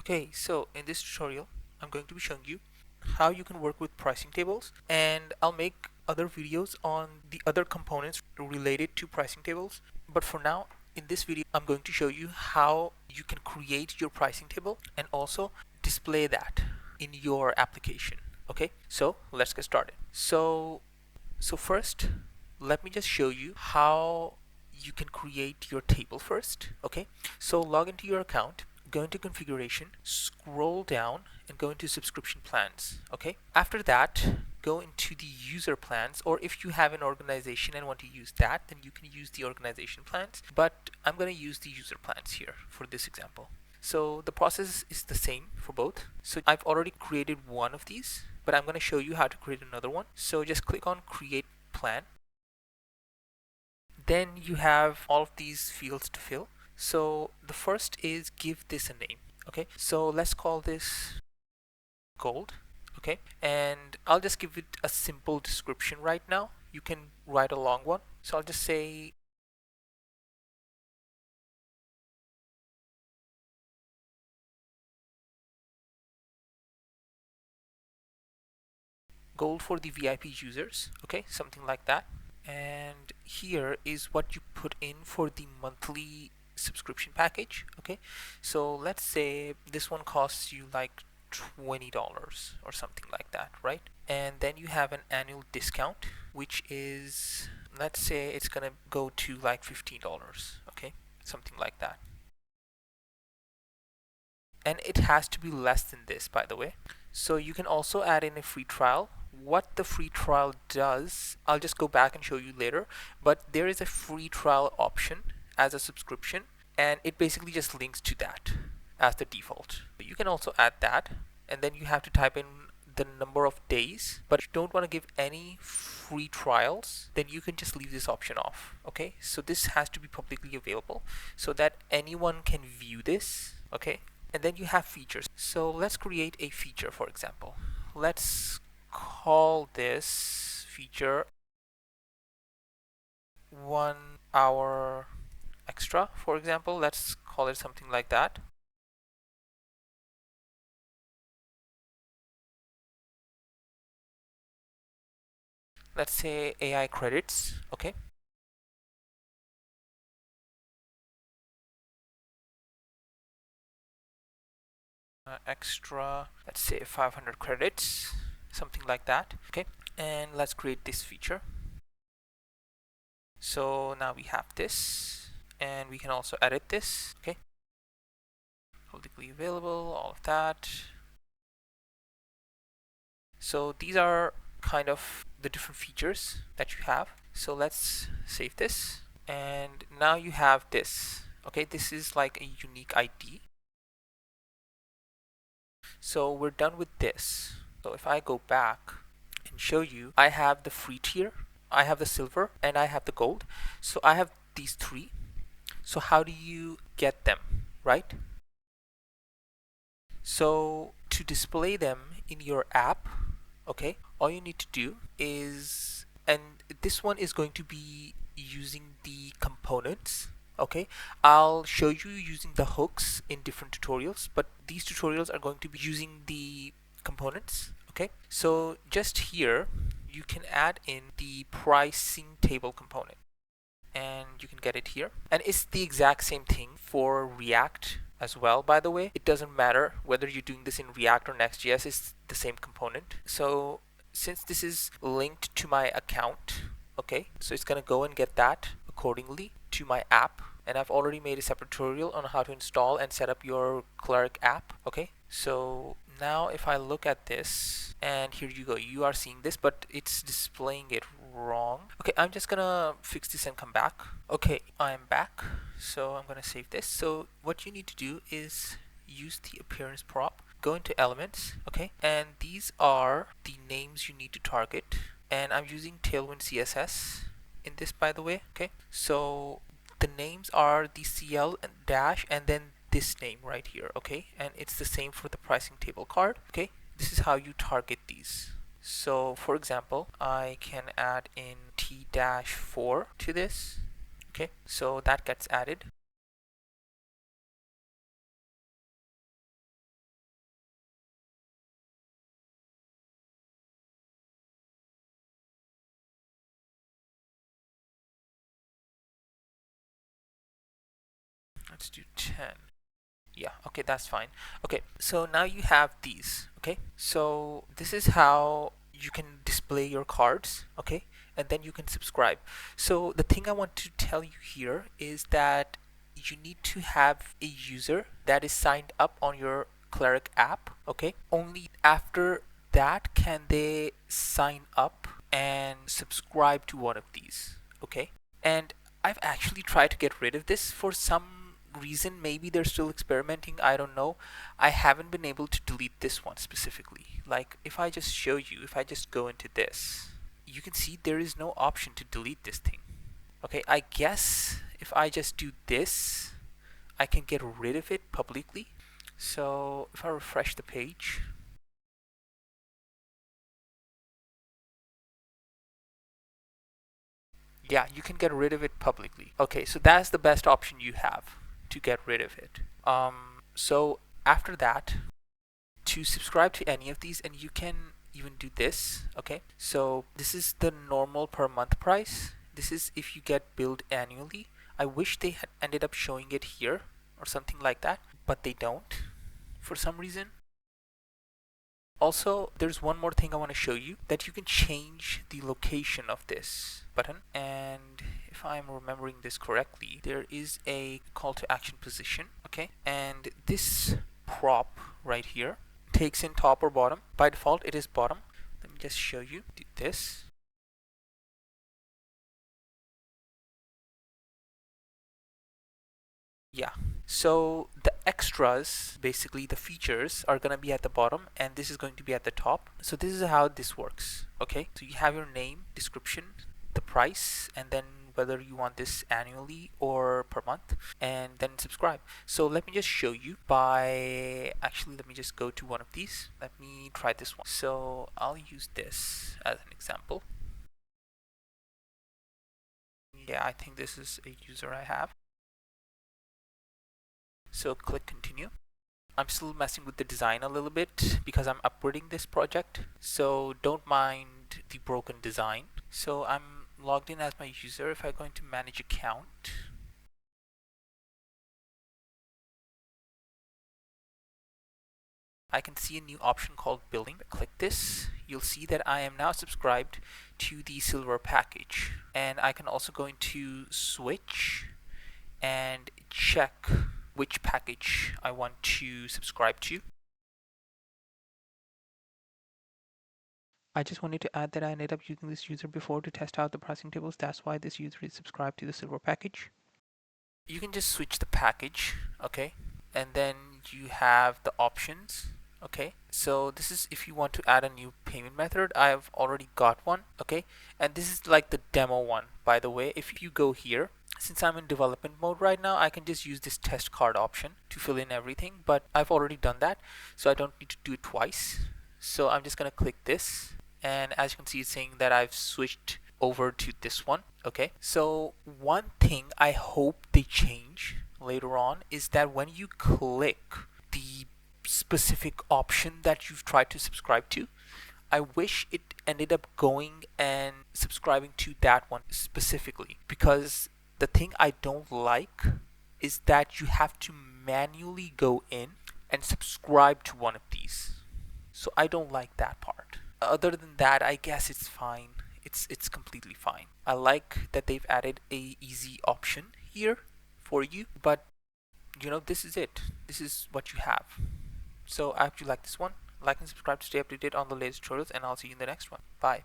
Okay, so in this tutorial, I'm going to be showing you how you can work with pricing tables, and I'll make other videos on the other components related to pricing tables. But for now, in this video, I'm going to show you how you can create your pricing table and also display that in your application. Okay, so let's get started. So first, let me just show you how you can create your table first. Okay, so log into your account, go into configuration, scroll down and go into subscription plans. Okay, after that, go into the user plans, or if you have an organization and want to use that, then you can use the organization plans, but I'm going to use the user plans here for this example. So the process is the same for both. So I've already created one of these, but I'm going to show you how to create another one. So just click on create plan. Then you have all of these fields to fill. So the first is give this a name. Okay, so let's call this gold. Okay, and I'll just give it a simple description right now. You can write a long one. So I'll just say gold for the VIP users. Okay, something like that. And here is what you put in for the monthly subscription package. Okay, so let's say this one costs you like $20 or something like that, right? And then you have an annual discount, which is, let's say it's gonna go to like $15. Okay, something like that. And it has to be less than this, by the way. So you can also add in a free trial. What the free trial does, I'll just go back and show you later, but there is a free trial option as a subscription, and it basically just links to that as the default. But you can also add that, and then you have to type in the number of days. But if you don't want to give any free trials, then you can just leave this option off. Okay, so this has to be publicly available so that anyone can view this. Okay, and then you have features. So let's create a feature, for example. Let's call this feature 1 hour extra, for example. Let's call it something like that. Let's say AI credits. Okay, extra, let's say 500 credits, something like that. Okay, and let's create this feature. So now we have this, and we can also edit this. Okay, publicly available, all of that. So these are kind of the different features that you have. So let's save this, and now you have this. Okay, this is like a unique ID. So we're done with this. So if I go back and show you, I have the free tier, I have the silver, and I have the gold. So I have these three. So how do you get them, right? So to display them in your app, okay, all you need to do is, and this one is going to be using the components. Okay, I'll show you using the hooks in different tutorials, but these tutorials are going to be using the components. Okay, so just here you can add in the pricing table component, and you can get it here, and it's the exact same thing for React as well. By the way, it doesn't matter whether you're doing this in React or Next.js, it's the same component. So since this is linked to my account, okay, so it's gonna go and get that accordingly to my app, and I've already made a separate tutorial on how to install and set up your Clerk app. Okay, so now if I look at this, and here you go, you are seeing this, but it's displaying it wrong. Okay, I'm just gonna fix this and come back. Okay, I'm back, so I'm gonna save this. So what you need to do is use the appearance prop, go into elements, okay, and these are the names you need to target, and I'm using Tailwind CSS in this, by the way. Okay, so the names are the CL and dash and then this name right here. Okay, and it's the same for the pricing table card. Okay, this is how you target these. So for example, I can add in T-4 to this. Okay, so that gets added. Let's do 10. Yeah, okay, that's fine. Okay, so now you have these. Okay, so this is how you can display your cards. Okay, and then you can subscribe. So the thing I want to tell you here is that you need to have a user that is signed up on your Clerk app. Okay, only after that can they sign up and subscribe to one of these. Okay, and I've actually tried to get rid of this for some reason. Maybe they're still experimenting, I don't know. I haven't been able to delete this one specifically. Like, if I just show you, if I just go into this, you can see there is no option to delete this thing. Okay, I guess if I just do this, I can get rid of it publicly. So if I refresh the page, yeah, you can get rid of it publicly. Okay, so that's the best option you have to get rid of it. So after that, to subscribe to any of these, and you can even do this. Okay, so this is the normal per month price. This is if you get billed annually. I wish they had ended up showing it here or something like that, but they don't for some reason. Also, there's one more thing I want to show you, that you can change the location of this button. And if I'm remembering this correctly, there is a call to action position. Okay, and this prop right here takes in top or bottom. By default, it is bottom. Let me just show you. Do this. Yeah. So the extras, basically the features, are going to be at the bottom, and this is going to be at the top. So this is how this works. Okay, so you have your name, description, the price, and then whether you want this annually or per month, and then subscribe. So let me just show you by, actually let me just go to one of these. Let me try this one. So I'll use this as an example. Yeah, I think this is a user I have. So click continue. I'm still messing with the design a little bit because I'm upgrading this project, so don't mind the broken design. So I'm logged in as my user. If I go into manage account, I can see a new option called billing. Click this. You'll see that I am now subscribed to the silver package, and I can also go into switch and check which package I want to subscribe to. I just wanted to add that I ended up using this user before to test out the pricing tables. That's why this user is subscribed to the silver package. You can just switch the package, okay? And then you have the options, okay? So this is if you want to add a new payment method. I've already got one, okay? And this is like the demo one, by the way. If you go here, since I'm in development mode right now, I can just use this test card option to fill in everything, but I've already done that, so I don't need to do it twice. So I'm just gonna click this, and as you can see, it's saying that I've switched over to this one. Okay, so one thing I hope they change later on is that when you click the specific option that you've tried to subscribe to, I wish it ended up going and subscribing to that one specifically, because the thing I don't like is that you have to manually go in and subscribe to one of these. So I don't like that part. Other than that, I guess it's fine. It's completely fine. I like that they've added a easy option here for you, but you know, this is it. This is what you have. So I hope you like this one. Like and subscribe to stay updated on the latest tutorials, and I'll see you in the next one. Bye.